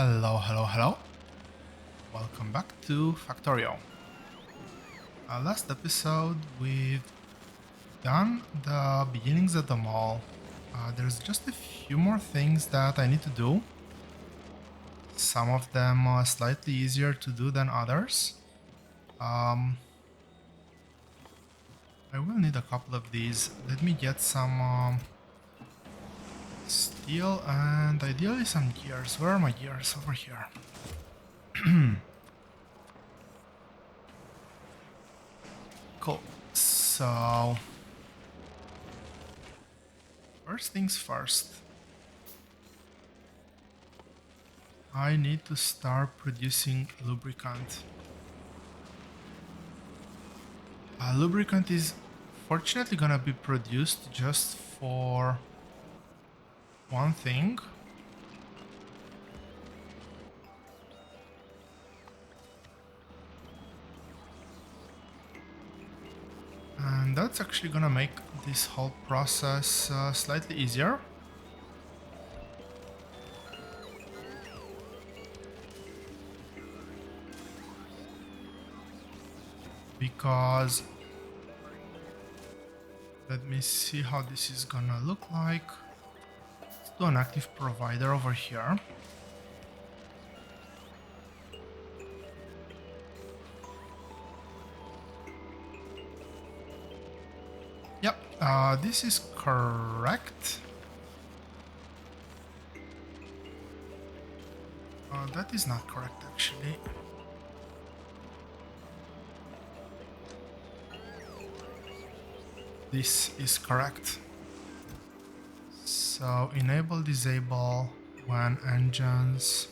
Hello, hello, hello. Welcome back to Factorio. Last episode we've done the beginnings of the mall. There's just a few more things that I need to do. Some of them are slightly easier to do than others. I will need a couple of these. Let me get some steel and ideally some gears. Where are my gears? Over here. Cool. So first things first. I need to start producing lubricant. Lubricant is fortunately gonna be produced just for one thing. And that's actually gonna make this whole process slightly easier. Because let me see how this is gonna look like. Let's do an active provider over here. Yep, this is correct. That is not correct actually. This is correct. So enable, disable when engines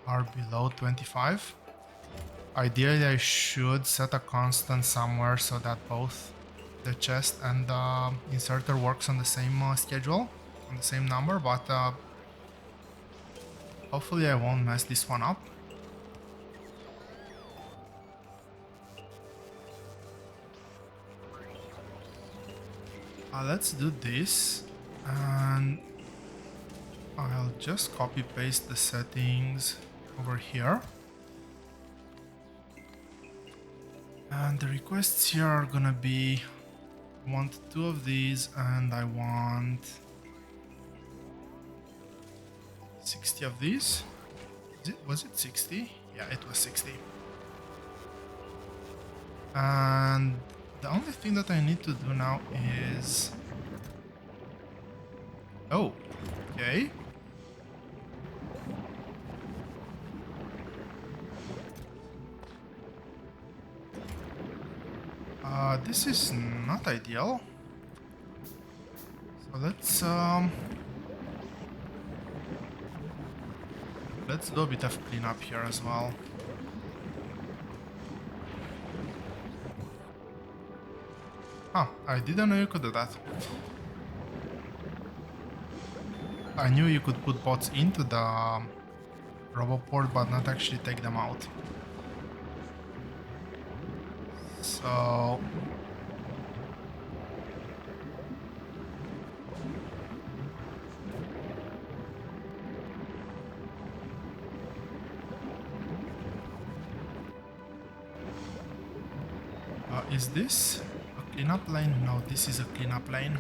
are below 25. Ideally I should set a constant somewhere so that both the chest and the inserter works on the same schedule, on the same number, but hopefully I won't mess this one up. Let's do this, and I'll just copy paste the settings over here. And the requests here are gonna be, I want 2 of these and I want 60 of these. Was it 60? Yeah, it was 60. And the only thing that I need to do now is... Oh, okay. This is not ideal. So let's do a bit of cleanup here as well. Huh, I didn't know you could do that. I knew you could put bots into the roboport, but not actually take them out. So... is this a cleanup lane? No, this is a cleanup lane.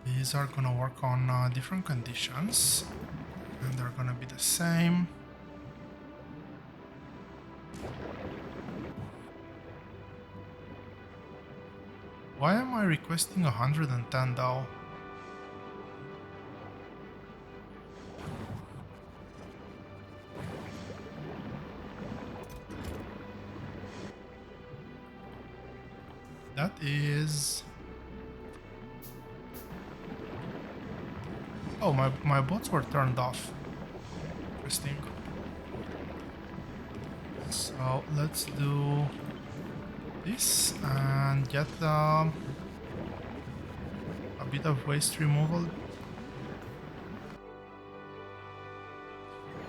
These are gonna work on different conditions, and they're gonna be the same. Why am I requesting 110 though? That is... Oh, my bots were turned off. Interesting. So let's do this and get the bit of waste removal.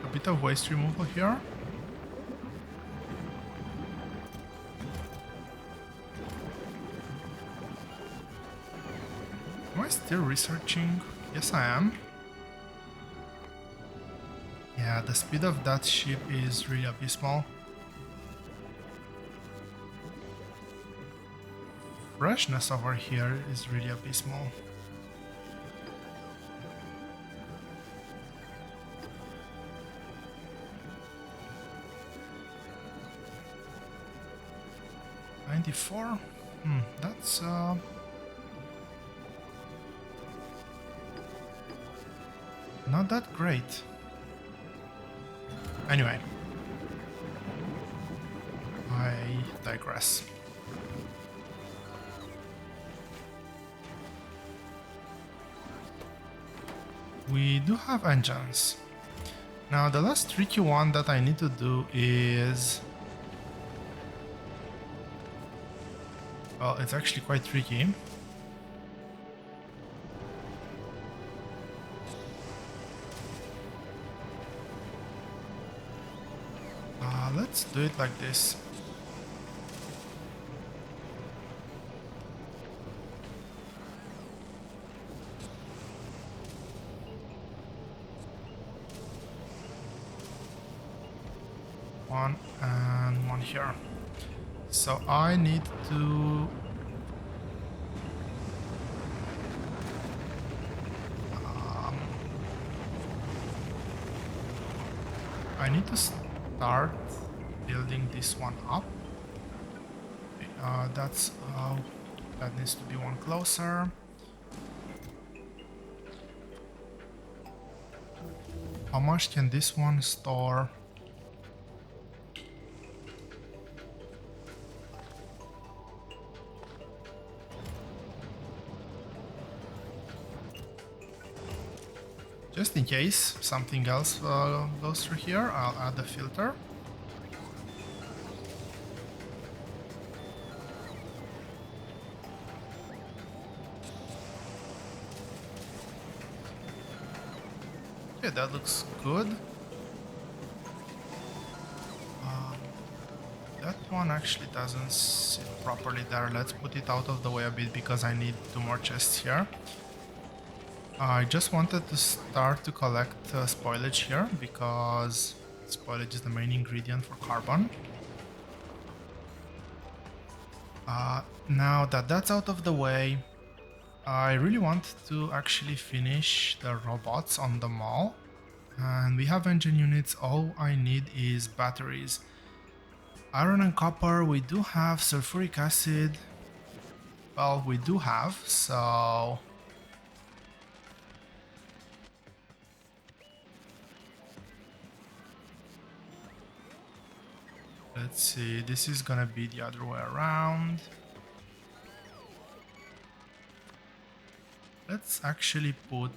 A bit of waste removal here. Am I still researching? Yes, I am. Yeah, the speed of that ship is really abysmal. Freshness over here is really abysmal. $94? That's not that great. Anyway, I digress. We do have engines. Now the last tricky one that I need to do is... well, it's actually quite tricky. Let's do it like this. One and one here. So I need to... I need to start building this one up. That needs to be one closer. How much can this one store? Just in case something else goes through here, I'll add a filter. Okay, that looks good. That one actually doesn't sit properly there. Let's put it out of the way a bit because I need 2 more chests here. I just wanted to start to collect spoilage here because spoilage is the main ingredient for carbon. Now that that's out of the way, I really want to actually finish the robots on the mall. And we have engine units, all I need is batteries. Iron and copper, we do have. Sulfuric acid, well, we do have, so... let's see, this is gonna be the other way around. Let's actually put...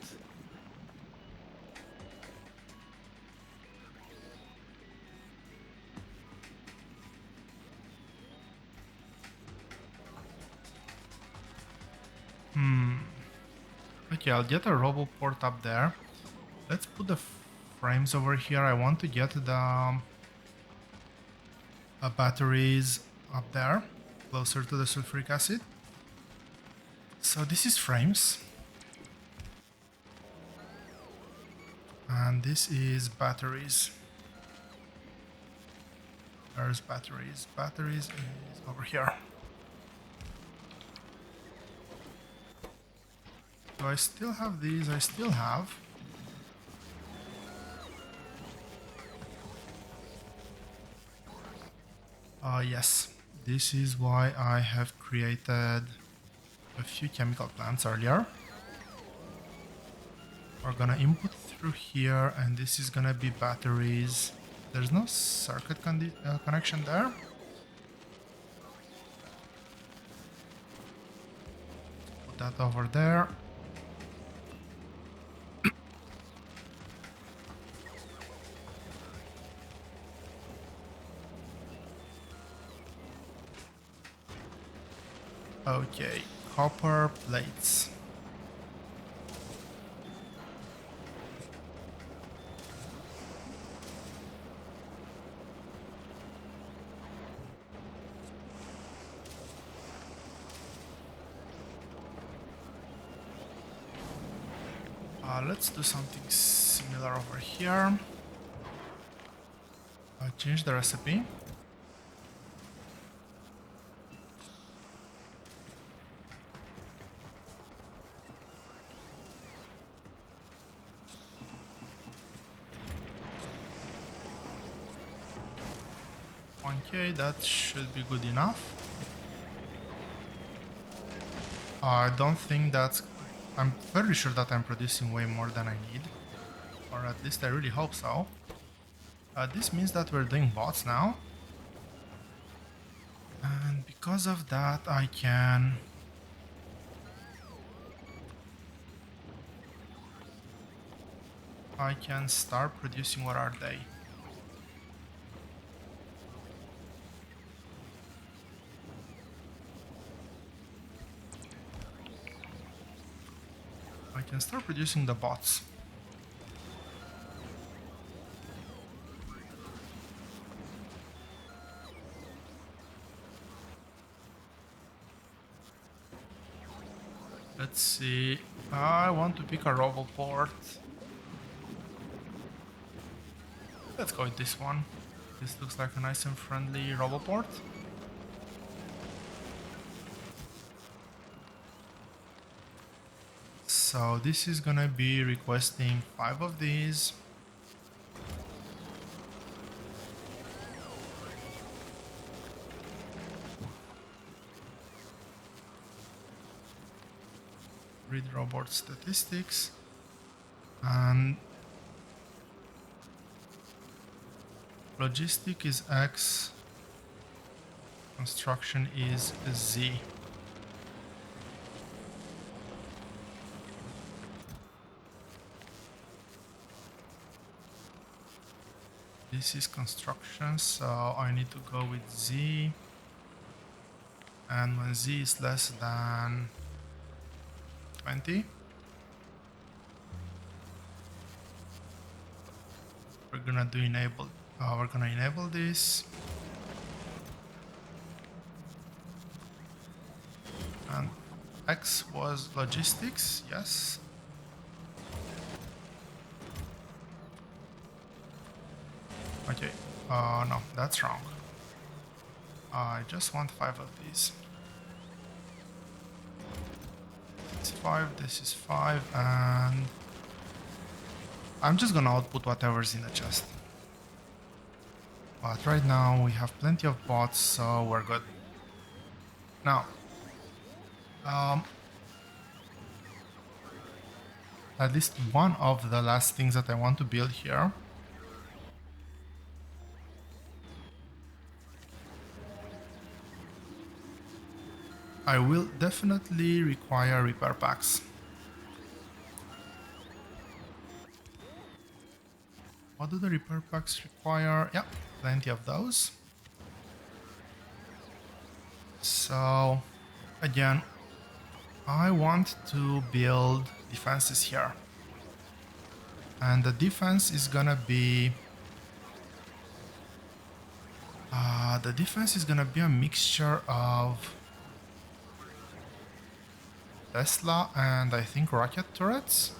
okay, I'll get a roboport up there. Let's put the frames over here. I want to get the batteries up there, closer to the sulfuric acid. So this is frames. And this is batteries. There's batteries. Batteries is over here. Do I still have these? I still have. Yes, this is why I have created a few chemical plants earlier. We're gonna input through here, and this is gonna be batteries. There's no circuit connection there. Put that over there. Okay, copper plates. Let's do something similar over here. Change the recipe. Okay, that should be good enough. I don't think that's... I'm fairly sure that I'm producing way more than I need. Or at least I really hope so. This means that we're doing bots now. And because of that, I can start producing. What are they? I can start producing the bots. Let's see. I want to pick a robo port. Let's go with this one. This looks like a nice and friendly robo port. So this is gonna be requesting 5 of these. Read robot statistics. And logistic is X. Construction is Z. This is construction, so I need to go with Z. And when Z is less than 20, we're gonna enable this. And X was logistics, yes. Okay, no, that's wrong. I just want 5 of these. This is 5, this is 5, and I'm just gonna output whatever's in the chest. But right now we have plenty of bots, so we're good. Now, at least one of the last things that I want to build here I will definitely require repair packs. What do the repair packs require? Yeah, plenty of those. So, again, I want to build defenses here. And the defense is gonna be... a mixture of Tesla and I think rocket turrets.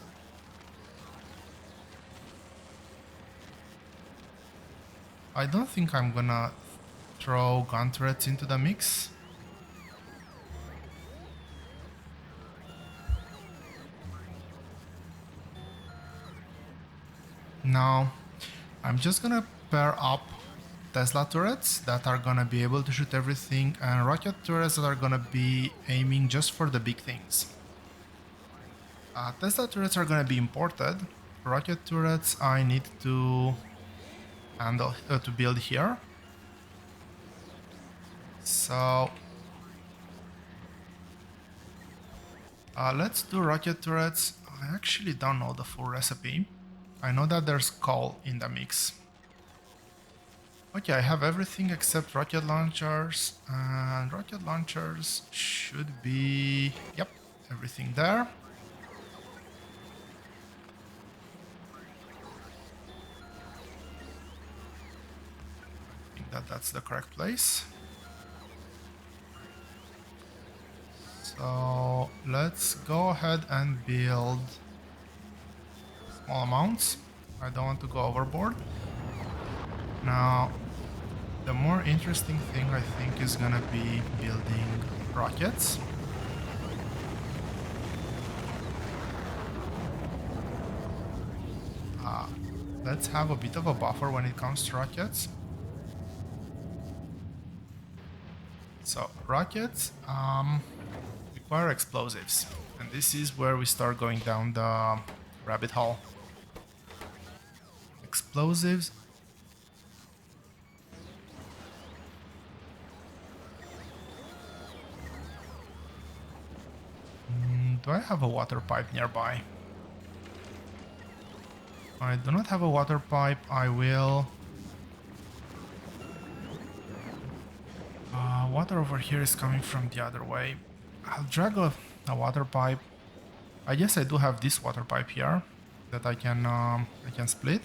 I don't think I'm gonna throw gun turrets into the mix. No, I'm just gonna pair up Tesla turrets that are gonna be able to shoot everything and rocket turrets that are gonna be aiming just for the big things. Tesla turrets are gonna be imported. Rocket turrets I need to handle to build here. So let's do rocket turrets. I actually don't know the full recipe. I know that there's coal in the mix. Okay, I have everything except rocket launchers, and rocket launchers should be... Yep, everything there. I think that that's the correct place. So let's go ahead and build small amounts. I don't want to go overboard. Now, the more interesting thing I think is gonna be building rockets. Let's have a bit of a buffer when it comes to rockets. So rockets require explosives, and this is where we start going down the rabbit hole. Explosives. Do I have a water pipe nearby? I do not have a water pipe. I will... water over here is coming from the other way. I'll drag a water pipe. I guess I do have this water pipe here that I can split.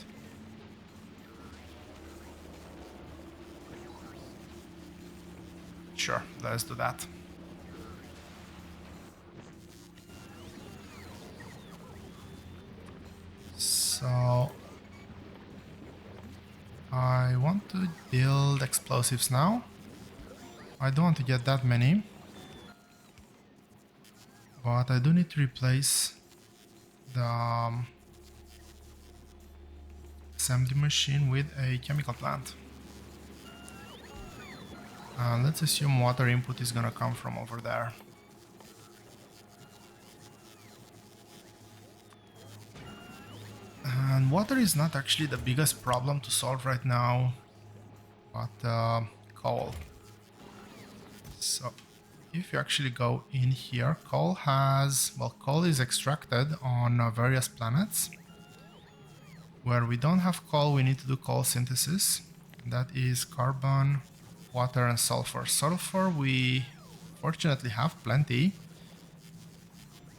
Sure, let's do that. So I want to build explosives now. I don't want to get that many, but I do need to replace the assembly machine with a chemical plant. And let's assume water input is gonna come from over there. And water is not actually the biggest problem to solve right now, but coal. So if you actually go in here, coal is extracted on various planets. Where we don't have coal, we need to do coal synthesis. That is carbon, water, and sulfur. Sulfur we fortunately have plenty.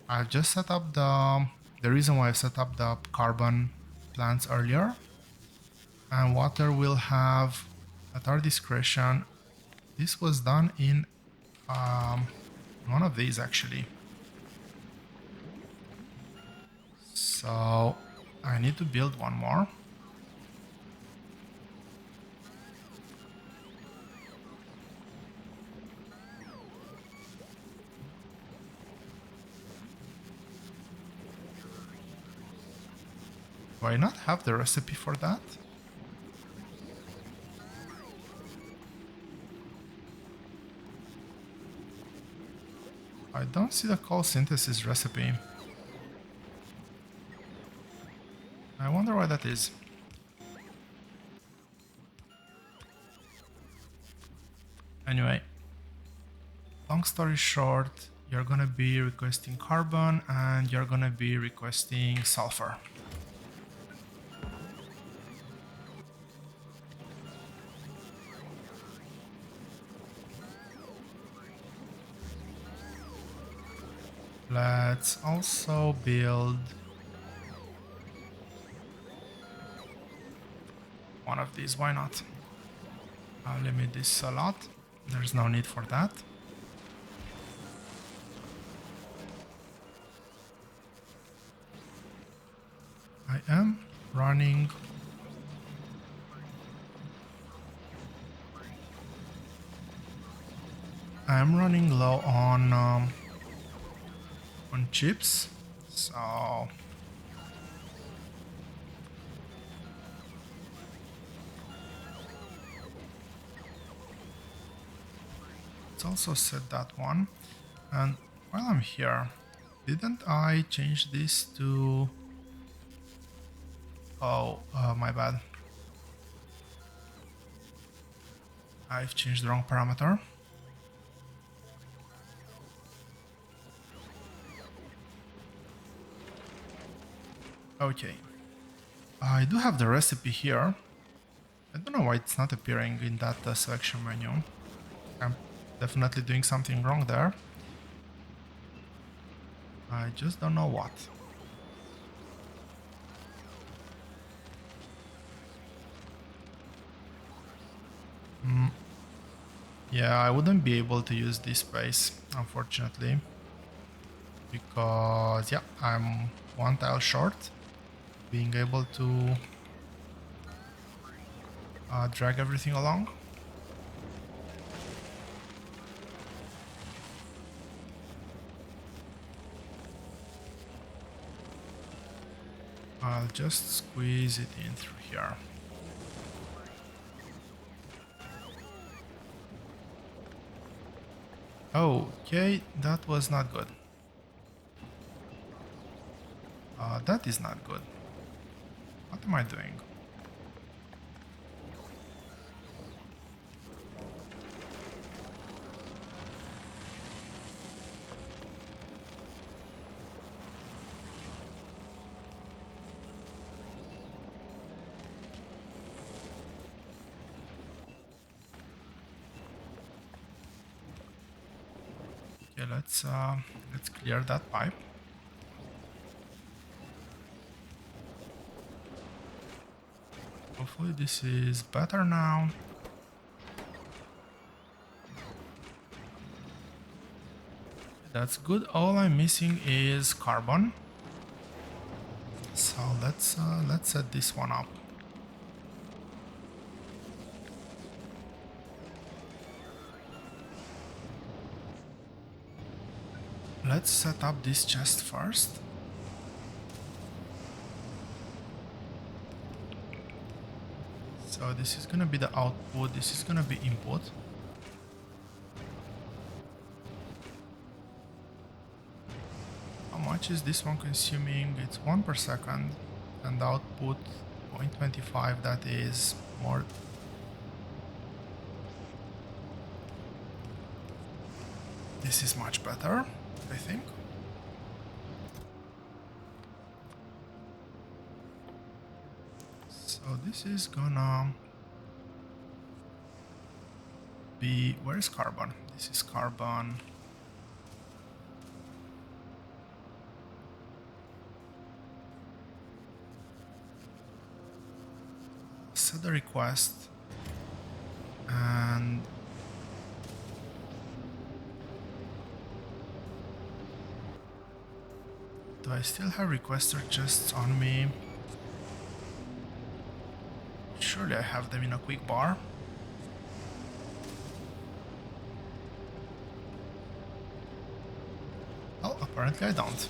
I've just set up the reason why I've set up the carbon plants earlier. And water will have at our discretion. This was done in one of these actually. So I need to build one more. Do I not have the recipe for that? I don't see the coal synthesis recipe. I wonder why that is. Anyway, long story short, you're gonna be requesting carbon and you're gonna be requesting sulfur. Let's also build one of these, why not? I'll limit this a lot, there's no need for that. I am running low on chips, so let's also set that one. And while I'm here, didn't I change this to... Oh, my bad. I've changed the wrong parameter. Okay. I do have the recipe here. I don't know why it's not appearing in that selection menu. I'm definitely doing something wrong there. I just don't know what. Yeah, I wouldn't be able to use this space, unfortunately. Because, yeah, I'm one tile short. being able to drag everything along. I'll just squeeze it in through here. Okay, that was not good. That is not good. What am I doing? Okay, let's clear that pipe. Hopefully this is better now. That's good. All I'm missing is carbon. So let's set this one up. Let's set up this chest first. So this is gonna be the output, this is gonna be input. How much is this one consuming? It's 1 per second, and the output 0.25, that is more. This is much better, I think. So this is gonna be, where is carbon? This is carbon. Set the request, and do I still have requester chests on me? Surely I have them in a quick bar. Oh, apparently I don't.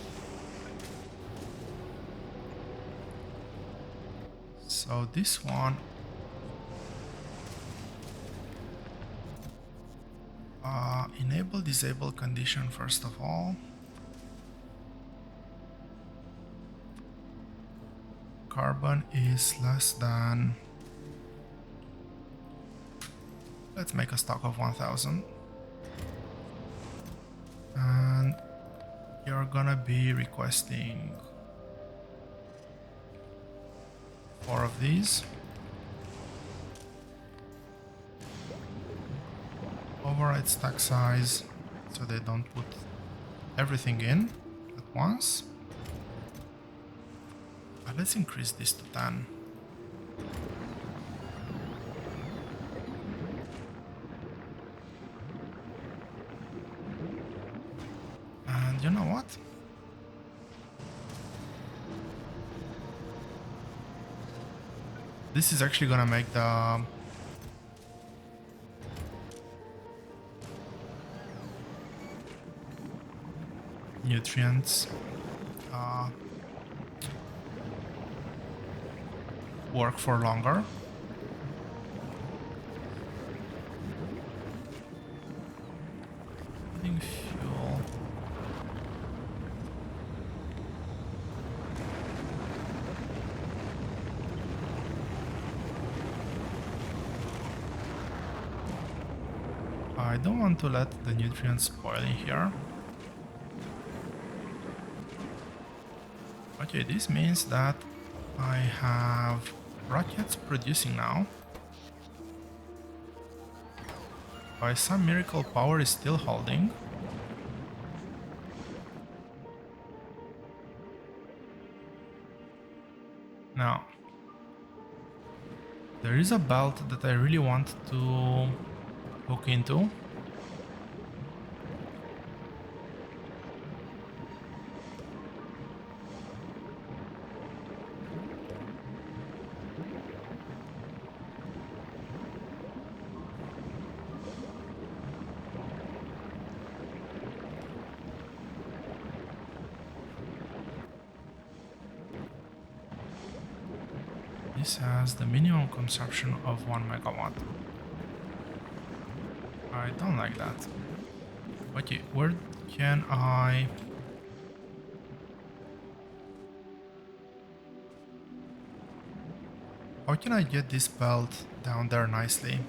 So this one, enable disable condition first of all. Carbon is less than, let's make a stock of 1000. And you're gonna be requesting 4 of these. Override stack size so they don't put everything in at once. Let's increase this to 10. And you know what? This is actually gonna make the nutrients work for longer. Adding fuel. I don't want to let the nutrients spoil in here. Okay, this means that I have rockets producing now. By some miracle, power is still holding. Now, there is a belt that I really want to hook into. This has the minimum consumption of 1 megawatt. I don't like that. Okay, where can I... How can I get this belt down there nicely?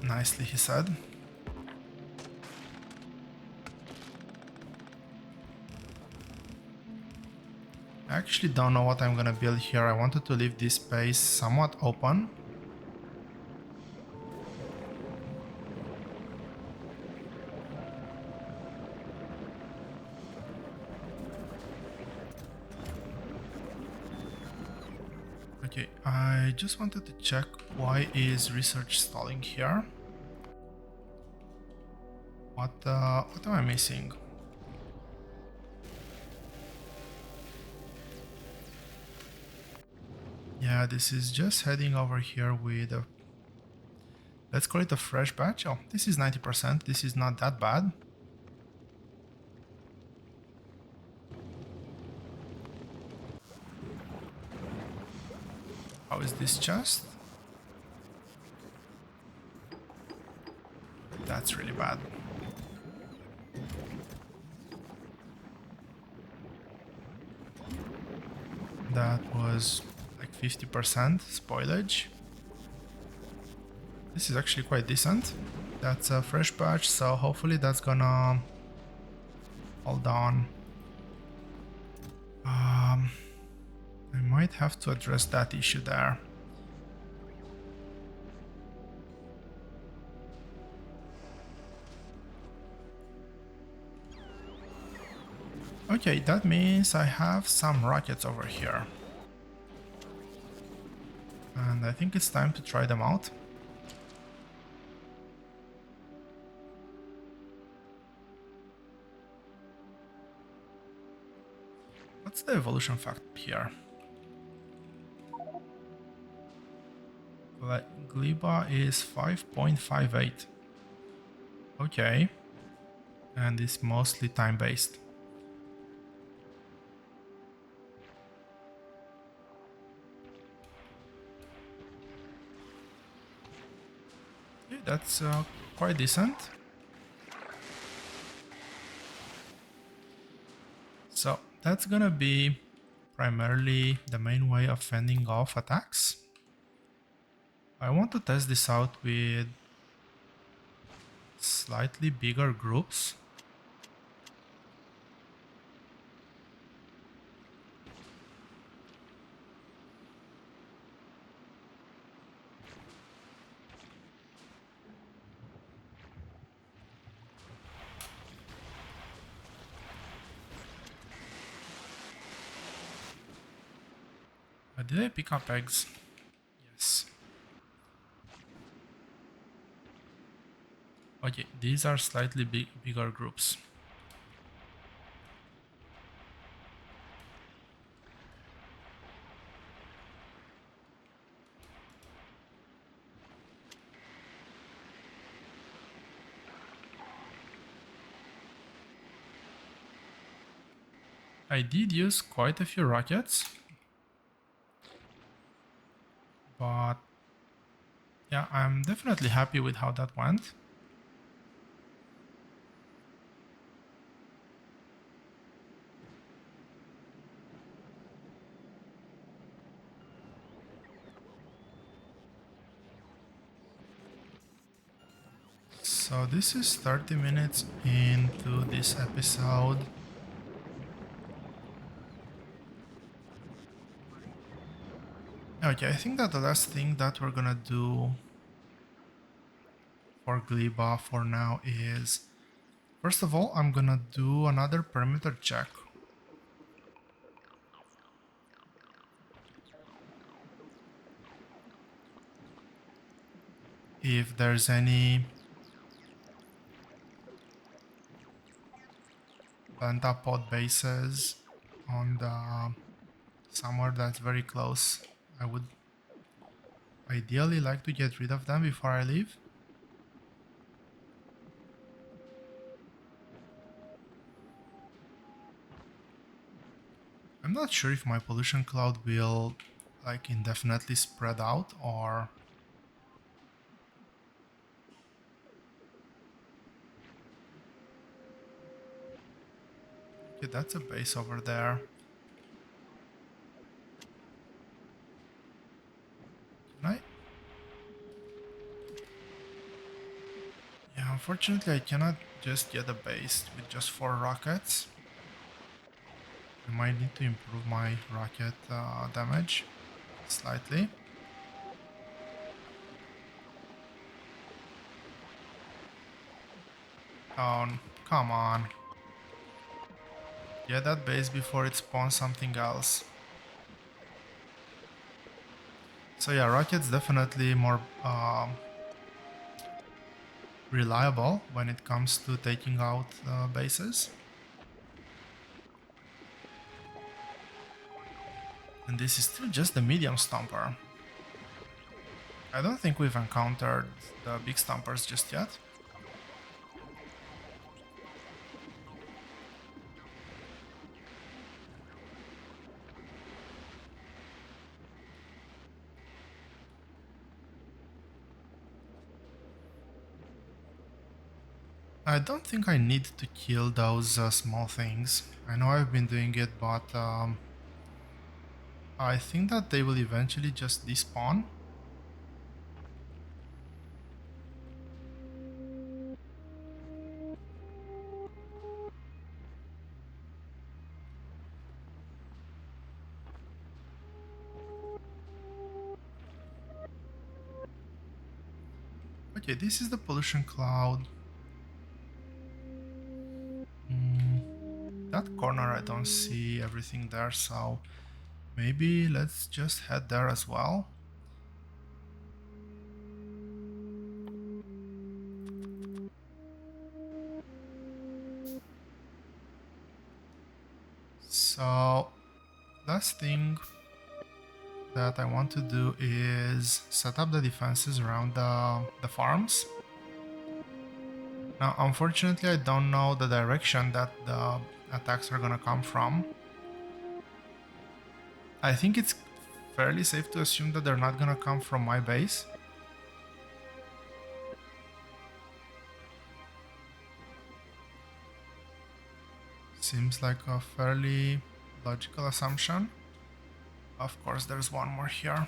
Nicely, he said. I actually don't know what I'm gonna build here. I wanted to leave this space somewhat open. Okay, I just wanted to check why is research stalling here. What am I missing? Yeah, this is just heading over here with a... Let's call it a fresh batch. Oh, this is 90%. This is not that bad. How is this chest? That's really bad. That was like 50% spoilage. This is actually quite decent. That's a fresh batch, so hopefully that's gonna hold on. I might have to address that issue there. Okay, that means I have some rockets over here. And I think it's time to try them out. What's the evolution factor here? Gleba is 5.58. Okay. And it's mostly time-based. Okay, that's quite decent. So that's gonna be primarily the main way of fending off attacks. I want to test this out with slightly bigger groups. Did I pick up eggs? Yes. Okay, these are slightly bigger groups. I did use quite a few rockets, but yeah, I'm definitely happy with how that went. So this is 30 minutes into this episode. Okay, I think that the last thing that we're gonna do for Gleba for now is, first of all, I'm gonna do another perimeter check. If there's any pentapod bases on the somewhere that's very close. I would ideally like to get rid of them before I leave. I'm not sure if my pollution cloud will like indefinitely spread out or... Okay, that's a base over there. Can I? Yeah, unfortunately I cannot just get a base with just 4 rockets. I might need to improve my rocket damage slightly. Oh, come on. Get that base before it spawns something else. So yeah, rocket's definitely more reliable when it comes to taking out bases. And this is still just the medium stomper. I don't think we've encountered the big stompers just yet. I don't think I need to kill those small things. I know I've been doing it, but I think that they will eventually just despawn. Okay, this is the pollution cloud. That corner I don't see everything there, so maybe let's just head there as well. So last thing that I want to do is set up the defenses around the farms. Now, unfortunately, I don't know the direction that the attacks are gonna come from. I think it's fairly safe to assume that they're not gonna come from my base. Seems like a fairly logical assumption. Of course, there's one more here.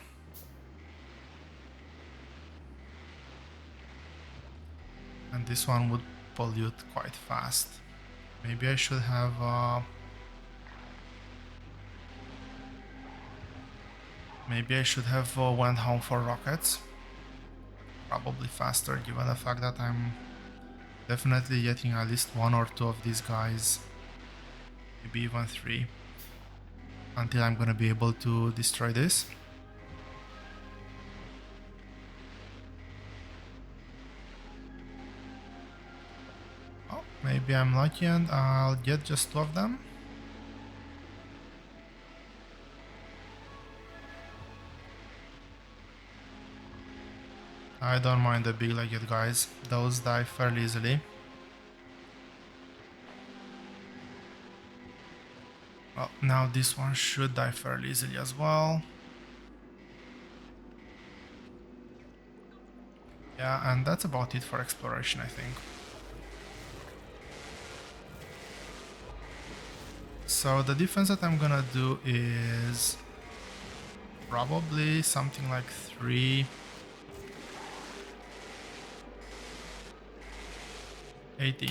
And this one would pollute quite fast. Maybe I should have... maybe I should have went home for rockets. Probably faster, given the fact that I'm definitely getting at least 1 or 2 of these guys. Maybe even 3. Until I'm gonna be able to destroy this. Oh, maybe I'm lucky and I'll get just 2 of them. I don't mind the big-legged guys, those die fairly easily. Well, now this one should die fairly easily as well. Yeah, and that's about it for exploration, I think. So the defense that I'm gonna do is probably something like 3... 18.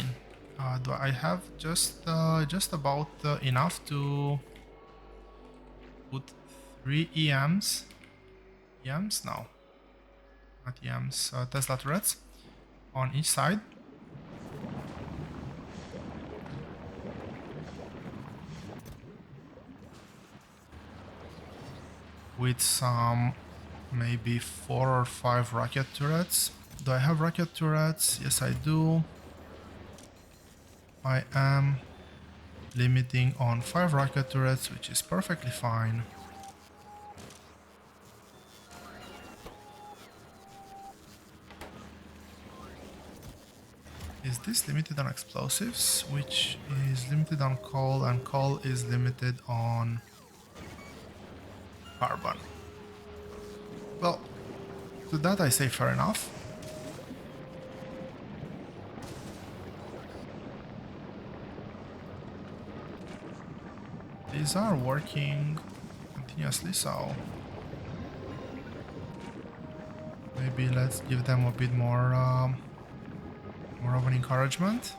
Do I have just about enough to put 3 EMs? EMs? No, not EMs. Tesla turrets on each side. With some maybe 4 or 5 rocket turrets. Do I have rocket turrets? Yes, I do. I am limiting on 5 rocket turrets, which is perfectly fine. Is this limited on explosives, which is limited on coal, and coal is limited on carbon? Well, to that I say fair enough. These are working continuously, so maybe let's give them a bit more of an encouragement.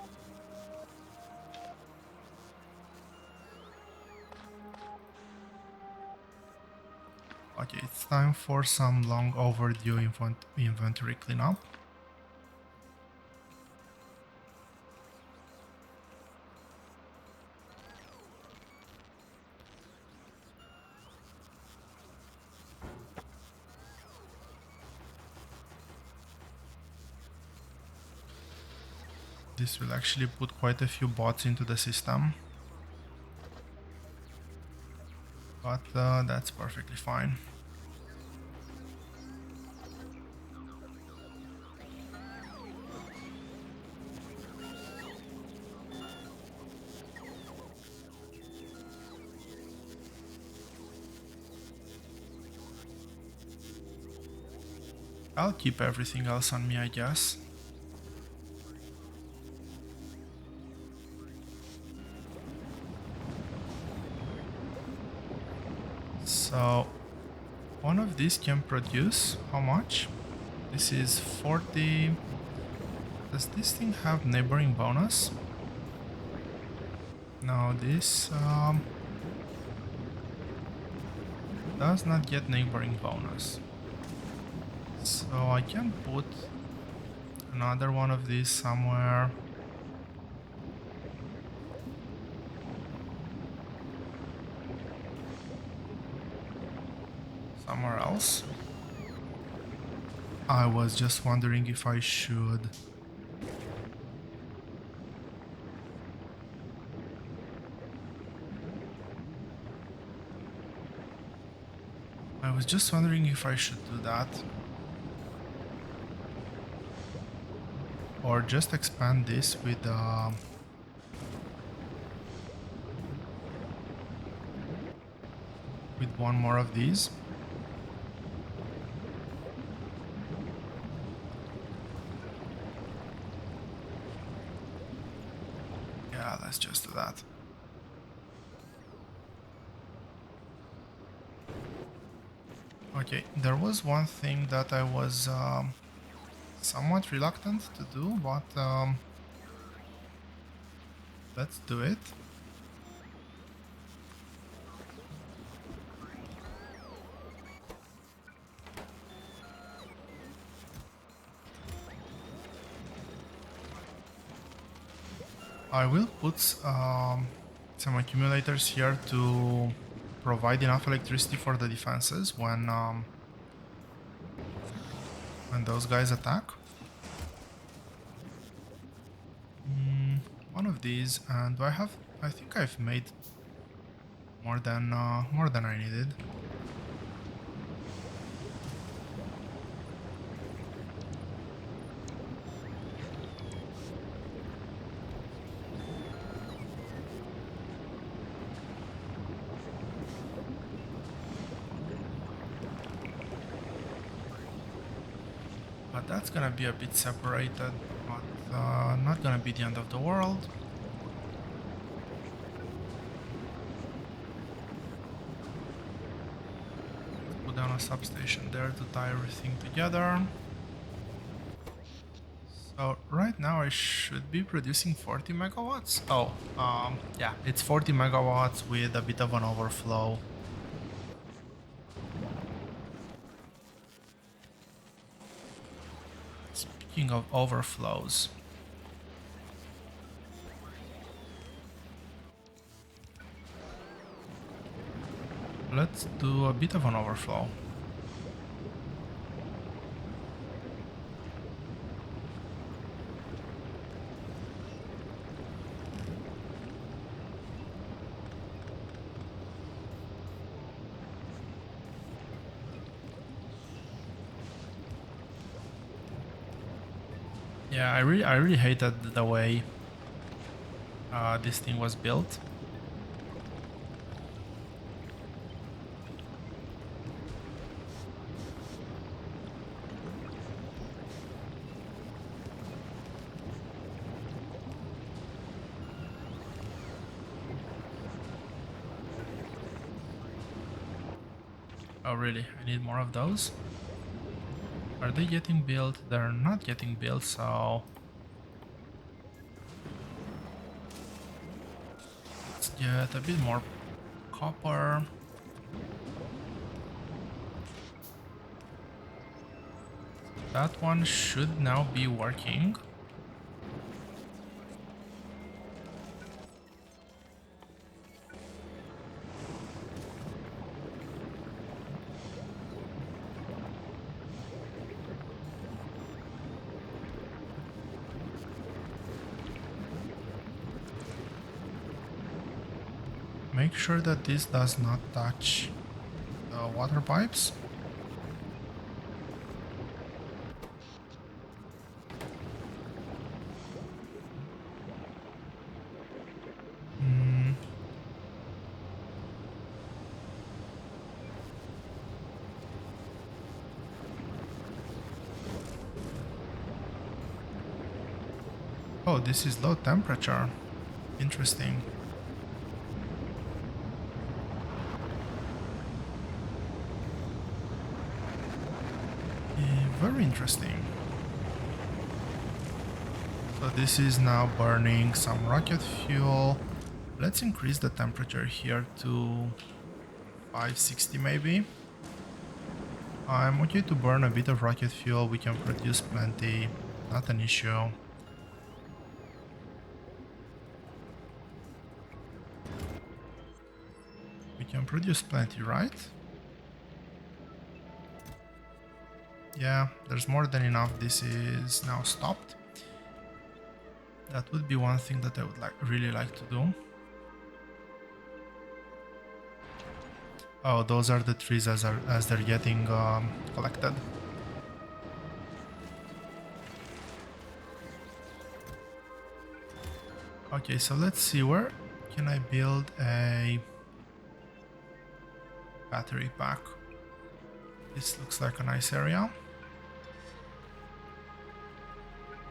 Okay, it's time for some long overdue inventory cleanup. This will actually put quite a few bots into the system, but that's perfectly fine. I'll keep everything else on me, I guess. So one of these can produce how much? This is 40. Does this thing have neighboring bonus? No, this does not get neighboring bonus. So I can put another one of these somewhere. Somewhere else. I was just wondering if I should. I was just wondering if I should do that. Or just expand this with one more of these. Yeah, let's just do that. Okay, there was one thing that I was somewhat reluctant to do, but let's do it. I will put some accumulators here to provide enough electricity for the defenses when those guys attack. One of these, and I think I've made more than I needed. But that's gonna be a bit separated, but not gonna be the end of the world. Put down a substation there to tie everything together. So right now I should be producing 40 megawatts. Oh, yeah, it's 40 megawatts with a bit of an overflow. Speaking of overflows, let's do a bit of an overflow. Yeah, I really hated the way this thing was built. Oh really? I need more of those. Are they getting built? They're not getting built, so let's get a bit more copper. That one should now be working. Make sure that this does not touch the water pipes. Oh, this is low temperature. Interesting. Very interesting. So this is now burning some rocket fuel. Let's increase the temperature here to 560 maybe. I'm okay to burn a bit of rocket fuel. We can produce plenty. Not an issue. We can produce plenty, right? Yeah, there's more than enough. This is now stopped. That would be one thing that I would really like to do. Oh, those are the trees as they're getting collected. Okay, so let's see, where can I build a battery pack? This looks like a nice area.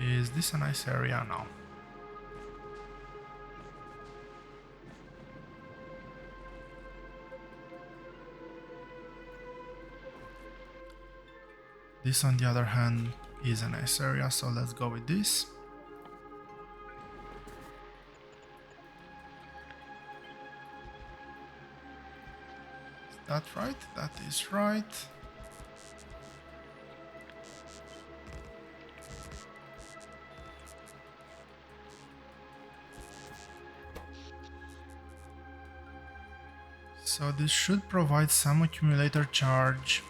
Is this a nice area? No. This, on the other hand, is a nice area, so let's go with this. Is that right? That is right. So this should provide some accumulator charge.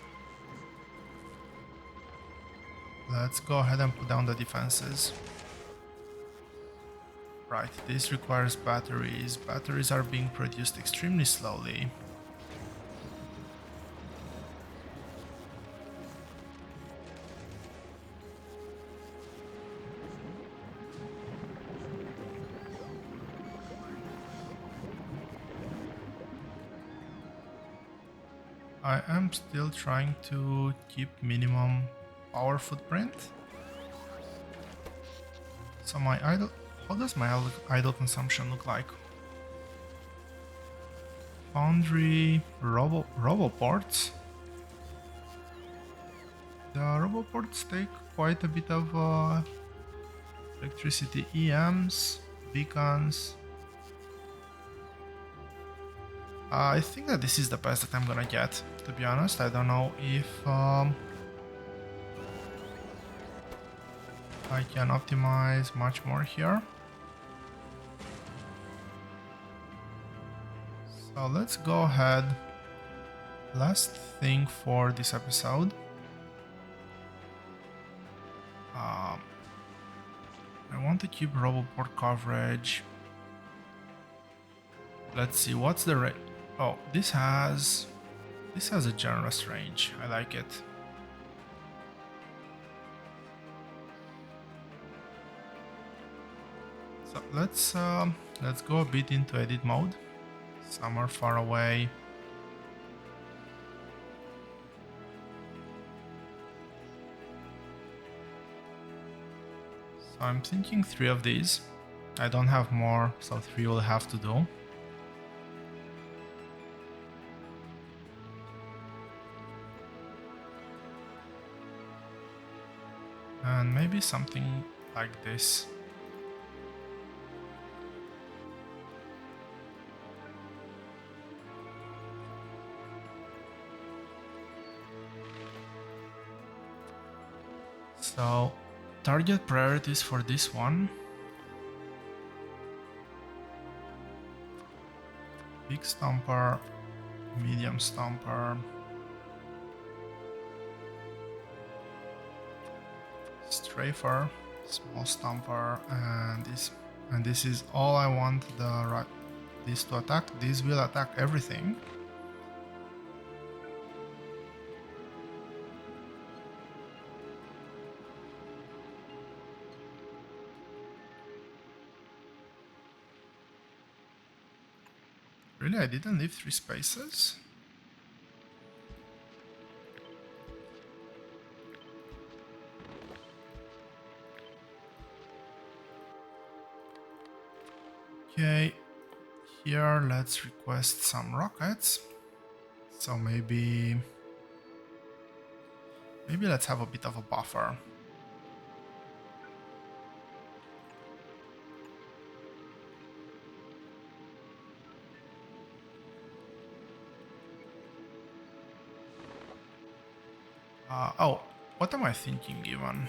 Let's go ahead and put down the defenses. Right, this requires batteries. Batteries are being produced extremely slowly. I am still trying to keep minimum power footprint. So my idle, how does my idle consumption look like? Foundry, roboports. The roboports take quite a bit of electricity. EMs, beacons. I think that this is the best that I'm gonna get, to be honest. I don't know if I can optimize much more here. So let's go ahead. Last thing for this episode. I want to keep roboport coverage. Let's see, what's the rate? Oh, this has a generous range. I like it. let's go a bit into edit mode. Some are far away. So I'm thinking 3 of these. I don't have more, so 3 will have to do. And maybe something like this. So, target priorities for this one. Big stomper, medium stomper, strafer, small stomper, and this. And this is all I want this to attack. This will attack everything. Really, I didn't leave 3 spaces? Okay, here let's request some rockets. So maybe let's have a bit of a buffer. Oh, what am I thinking even?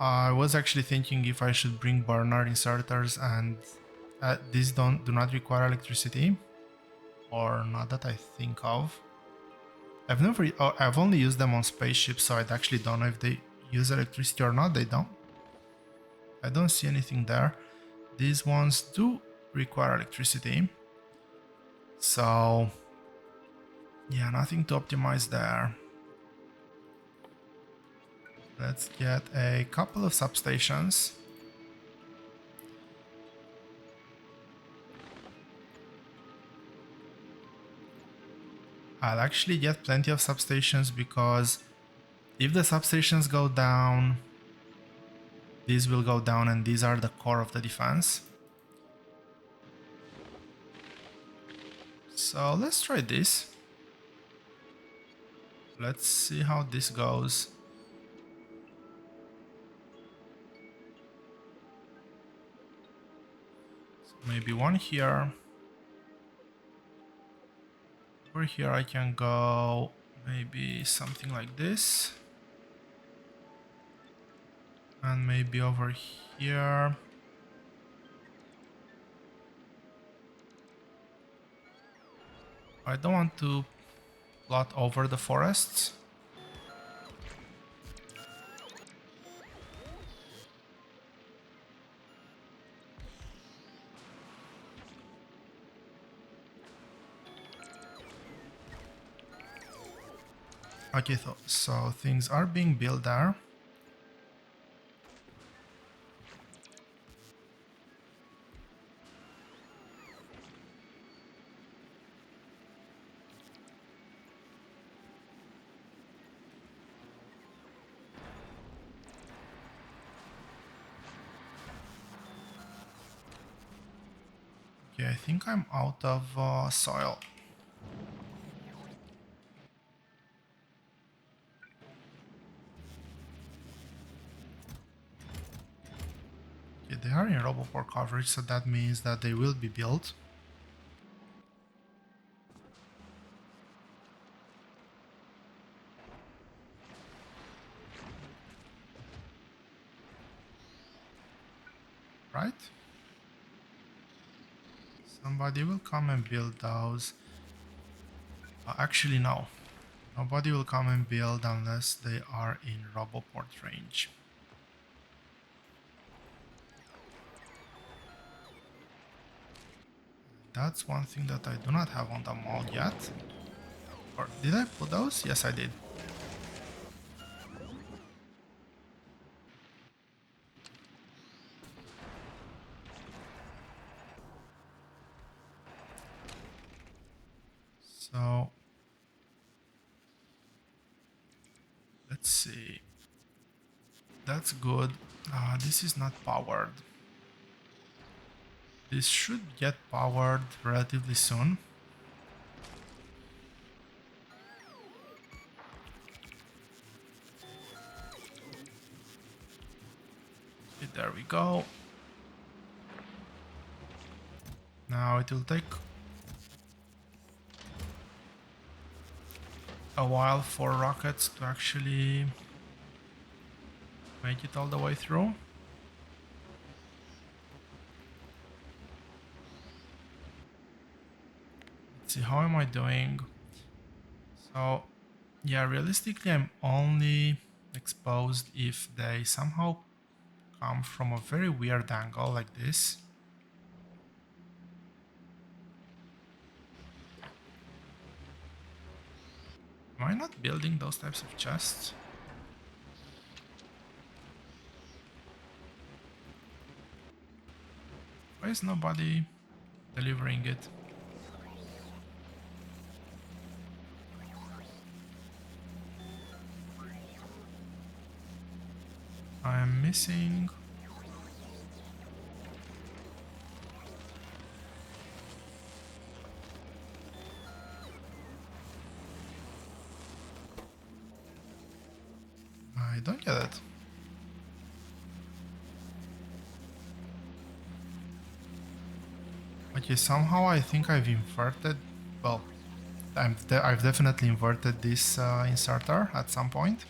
I was actually thinking if I should bring burner inserters, and these do not require electricity, or not that I think of. I've only used them on spaceships, so I actually don't know if they use electricity or not. They don't. I don't see anything there. These ones do require electricity, so yeah, nothing to optimize there. Let's get a couple of substations. I'll actually get plenty of substations because if the substations go down, these will go down, and these are the core of the defense. So let's try this. Let's see how this goes. So maybe one here. Over here I can go maybe something like this. And maybe over here. I don't want to plot over the forests. Okay, so things are being built there. Okay, I think I'm out of soil. Okay, they are in Roboport coverage, so that means that they will be built. Right? Somebody will come and build those. Actually, no. Nobody will come and build unless they are in Roboport range. That's one thing that I do not have on the mall yet. Or did I put those? Yes, I did. Let's see. That's good. This is not powered. This should get powered relatively soon. Okay, there we go. Now it will take a while for rockets to actually make it all the way through. Let's see, how am I doing? So, yeah, realistically, I'm only exposed if they somehow come from a very weird angle like this. Am I not building those types of chests? Why is nobody delivering it? I am missing. I don't get it. Okay, somehow I think I've inverted. Well, I've definitely inverted this inserter at some point.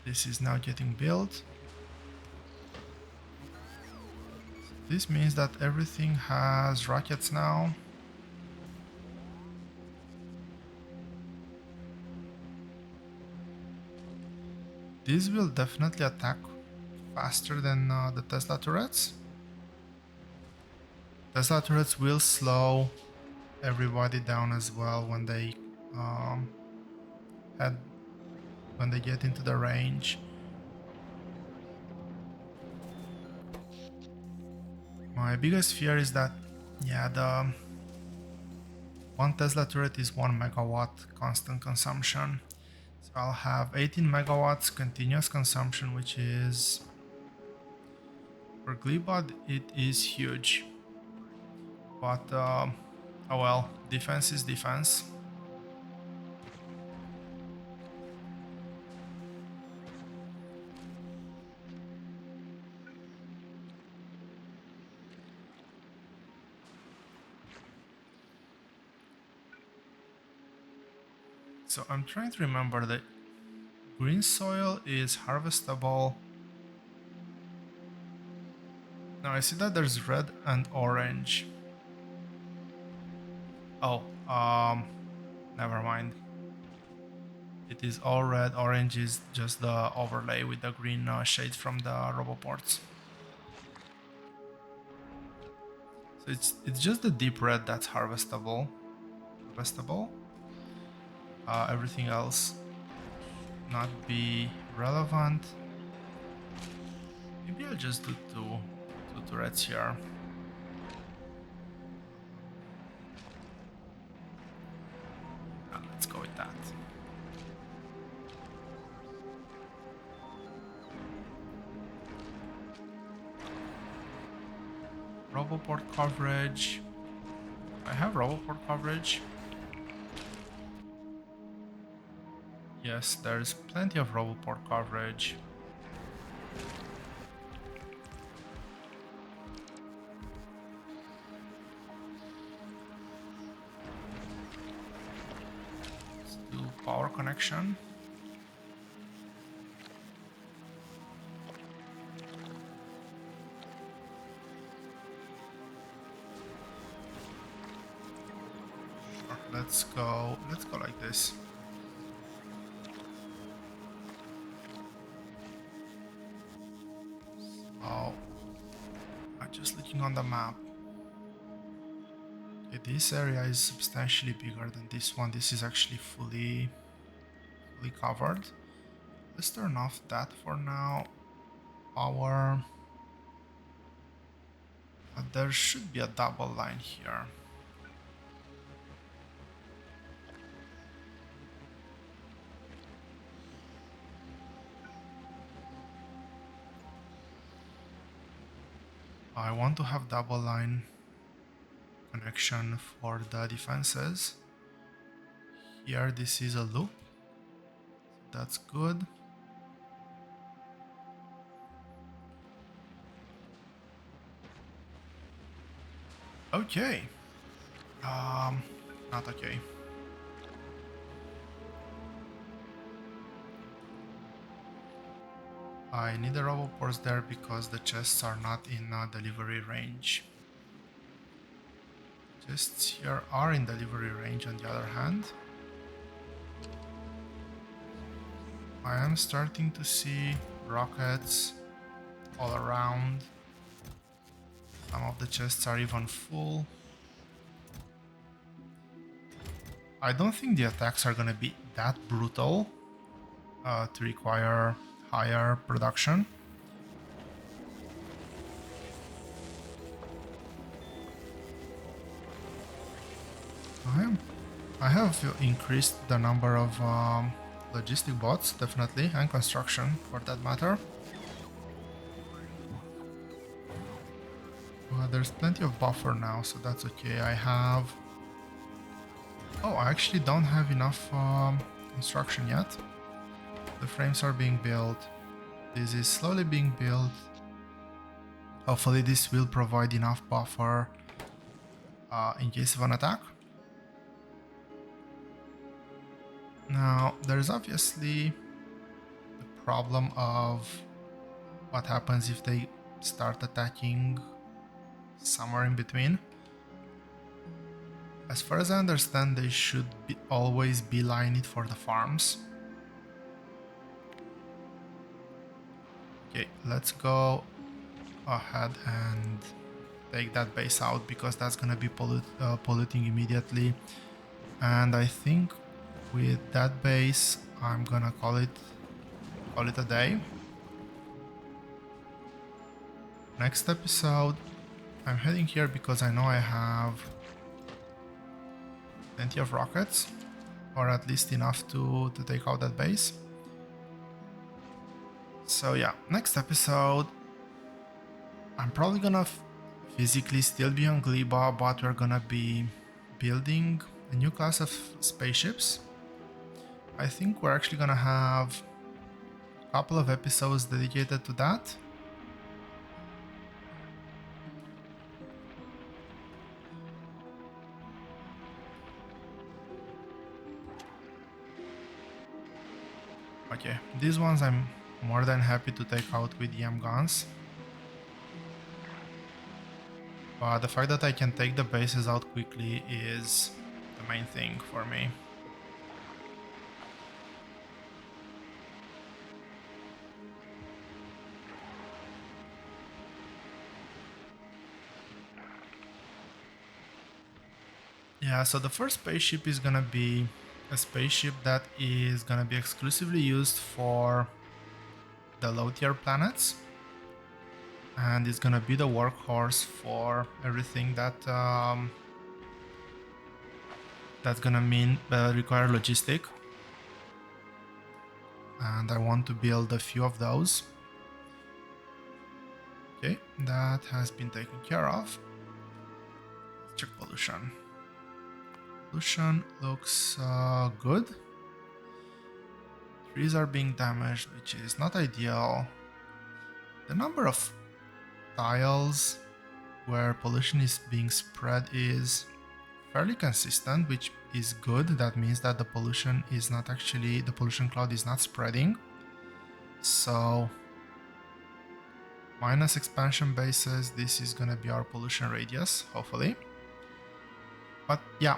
This is now getting built. This means that everything has rockets now. This will definitely attack faster than the Tesla turrets. Tesla turrets will slow everybody down as well when they um, head when they get into the range. My biggest fear is that, yeah, the one Tesla turret is 1 megawatt constant consumption. So I'll have 18 megawatts continuous consumption, which is, for Gleba, it is huge. But, oh well, defense is defense. So I'm trying to remember that green soil is harvestable. Now I see that there's red and orange. Oh, never mind. It is all red, orange is just the overlay with the green shades from the roboports. So it's just the deep red that's harvestable. Everything else not be relevant. Maybe I'll just do two turrets here. Let's go with that. Roboport coverage. I have Roboport coverage. Yes, there's plenty of Roboport coverage. Let's do power connection. Sure, let's go like this. Oh, I'm just looking on the map. Okay, this area is substantially bigger than this one. This is actually fully covered. Let's turn off that for now. Power. There should be a double line here. I want to have double line connection for the defenses. Here this is a loop, so that's good. Okay. Not okay. I need the roboports there because the chests are not in delivery range. Chests here are in delivery range on the other hand. I am starting to see rockets all around. Some of the chests are even full. I don't think the attacks are gonna be that brutal to require higher production. I have increased the number of logistic bots, definitely, and construction for that matter. There's plenty of buffer now, so that's okay. I have... Oh, I actually don't have enough construction yet. The frames are being built. This is slowly being built. Hopefully this will provide enough buffer in case of an attack. Now, there's obviously the problem of what happens if they start attacking somewhere in between. As far as I understand, they should always beeline it for the farms. Okay, let's go ahead and take that base out because that's gonna be polluting immediately. And I think with that base, I'm gonna call it a day. Next episode, I'm heading here because I know I have plenty of rockets, or at least enough to take out that base. So yeah, next episode, I'm probably gonna physically still be on Gleba, but we're gonna be building a new class of spaceships. I think we're actually gonna have a couple of episodes dedicated to that. Okay, these ones I'm more than happy to take out with EM guns. But the fact that I can take the bases out quickly is the main thing for me. Yeah, so the first spaceship is gonna be a spaceship that is gonna be exclusively used for the low tier planets, and it's gonna be the workhorse for everything that that's gonna mean require logistic, and I want to build a few of those. Okay, that has been taken care of. Let's check pollution. Pollution looks good. Trees are being damaged, which is not ideal. The number of tiles where pollution is being spread is fairly consistent, which is good. That means that the pollution cloud is not spreading. So minus expansion bases, this is gonna be our pollution radius, hopefully. But yeah,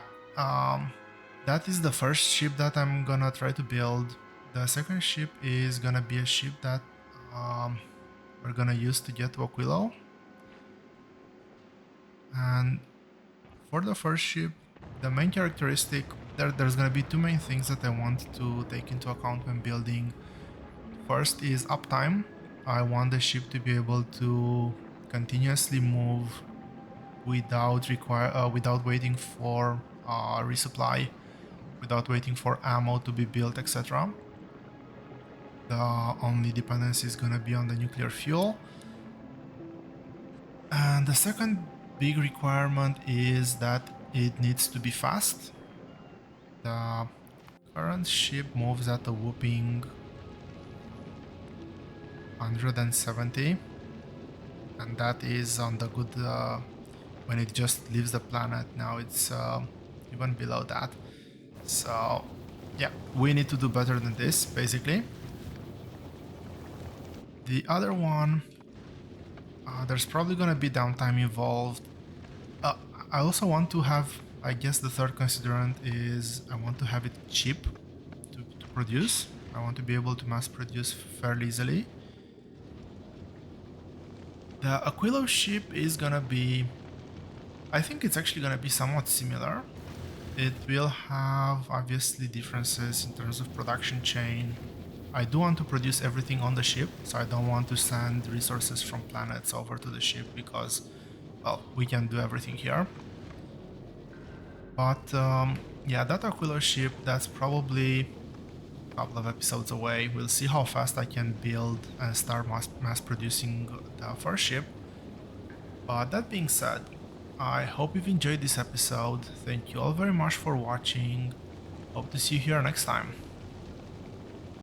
that is the first ship that I'm gonna try to build. The second ship is gonna be a ship that we're gonna use to get to Aquilo. And for the first ship, the main characteristic, there's gonna be two main things that I want to take into account when building. First is uptime. I want the ship to be able to continuously move without waiting for resupply, without waiting for ammo to be built, etc. The only dependency is gonna be on the nuclear fuel. And the second big requirement is that it needs to be fast. The current ship moves at a whooping 170, and that is on the good when it just leaves the planet. Now it's even below that. So yeah, we need to do better than this, basically. The other one, there's probably gonna be downtime involved. Uh, I also want to have, I guess the third considerant is I want to have it cheap to produce. I want to be able to mass produce fairly easily. The Aquilo ship is gonna be, I think it's actually gonna be somewhat similar. It will have obviously differences in terms of production chain. I do want to produce everything on the ship, so I don't want to send resources from planets over to the ship because, well, we can do everything here. But yeah, that Aquila ship, that's probably a couple of episodes away. We'll see how fast I can build and start mass producing the first ship. But that being said, I hope you've enjoyed this episode. Thank you all very much for watching. Hope to see you here next time.